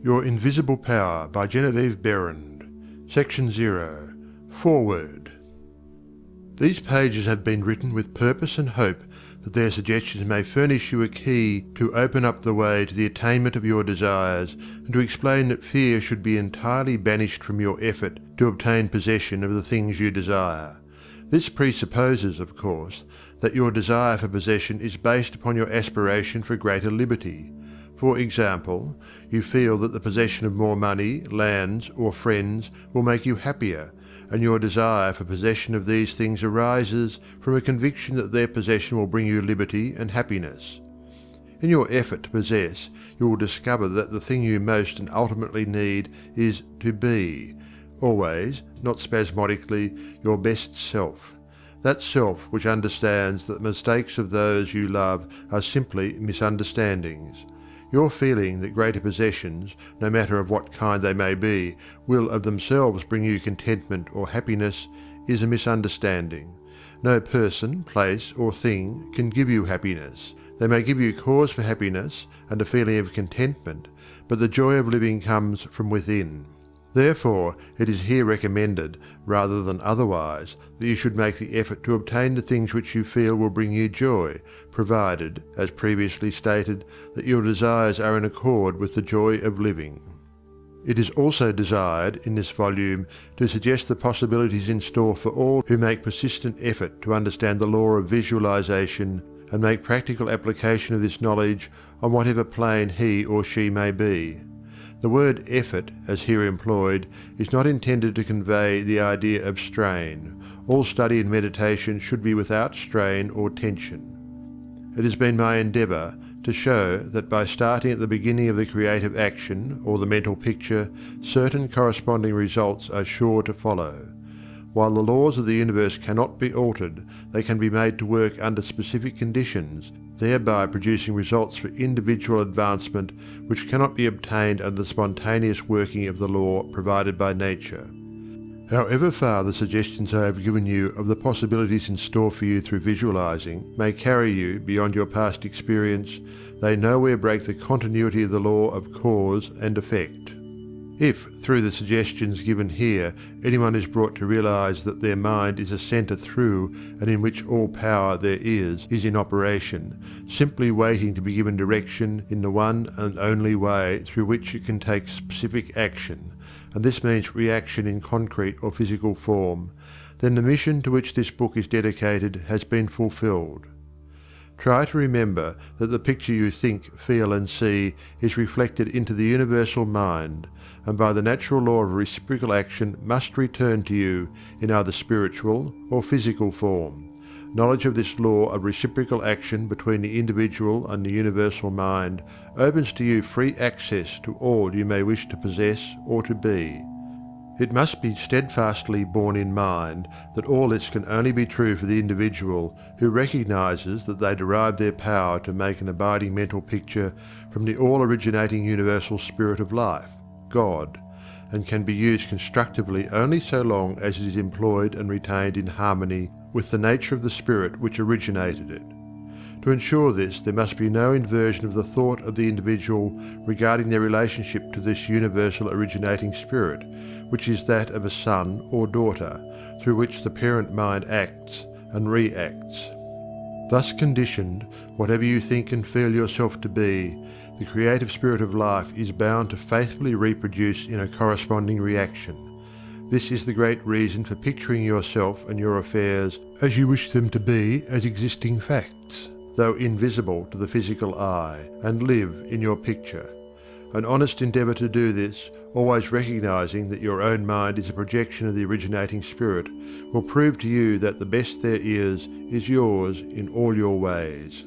Your Invisible Power by Genevieve Berend. Section 0. Foreword. These pages have been written with purpose and hope that their suggestions may furnish you a key to open up the way to the attainment of your desires, and to explain that fear should be entirely banished from your effort to obtain possession of the things you desire. This presupposes, of course, that your desire for possession is based upon your aspiration for greater liberty. For example, you feel that the possession of more money, lands, or friends will make you happier, and your desire for possession of these things arises from a conviction that their possession will bring you liberty and happiness. In your effort to possess, you will discover that the thing you most and ultimately need is to be, always, not spasmodically, your best self. That self which understands that the mistakes of those you love are simply misunderstandings. Your feeling that greater possessions, no matter of what kind they may be, will of themselves bring you contentment or happiness is a misunderstanding. No person, place, or thing can give you happiness. They may give you cause for happiness and a feeling of contentment, but the joy of living comes from within. Therefore, it is here recommended, rather than otherwise, that you should make the effort to obtain the things which you feel will bring you joy, provided, as previously stated, that your desires are in accord with the joy of living. It is also desired, in this volume, to suggest the possibilities in store for all who make persistent effort to understand the law of visualization and make practical application of this knowledge on whatever plane he or she may be. The word effort, as here employed, is not intended to convey the idea of strain. All study and meditation should be without strain or tension. It has been my endeavour to show that by starting at the beginning of the creative action or the mental picture, certain corresponding results are sure to follow. While the laws of the universe cannot be altered, they can be made to work under specific conditions, thereby producing results for individual advancement which cannot be obtained under the spontaneous working of the law provided by nature. However far the suggestions I have given you of the possibilities in store for you through visualizing may carry you beyond your past experience, they nowhere break the continuity of the law of cause and effect. If, through the suggestions given here, anyone is brought to realize that their mind is a centre through and in which all power there is in operation, simply waiting to be given direction in the one and only way through which it can take specific action, and this means reaction in concrete or physical form, then the mission to which this book is dedicated has been fulfilled. Try to remember that the picture you think, feel and see is reflected into the universal mind, and by the natural law of reciprocal action must return to you in either spiritual or physical form. Knowledge of this law of reciprocal action between the individual and the universal mind opens to you free access to all you may wish to possess or to be. It must be steadfastly borne in mind that all this can only be true for the individual who recognizes that they derive their power to make an abiding mental picture from the all-originating universal spirit of life, God, and can be used constructively only so long as it is employed and retained in harmony with the nature of the spirit which originated it. To ensure this, there must be no inversion of the thought of the individual regarding their relationship to this universal originating spirit, which is that of a son or daughter, through which the parent mind acts and reacts. Thus conditioned, whatever you think and feel yourself to be, the creative spirit of life is bound to faithfully reproduce in a corresponding reaction. This is the great reason for picturing yourself and your affairs as you wish them to be as existing facts, though invisible to the physical eye, and live in your picture. An honest endeavour to do this, always recognizing that your own mind is a projection of the originating spirit, will prove to you that the best there is yours in all your ways.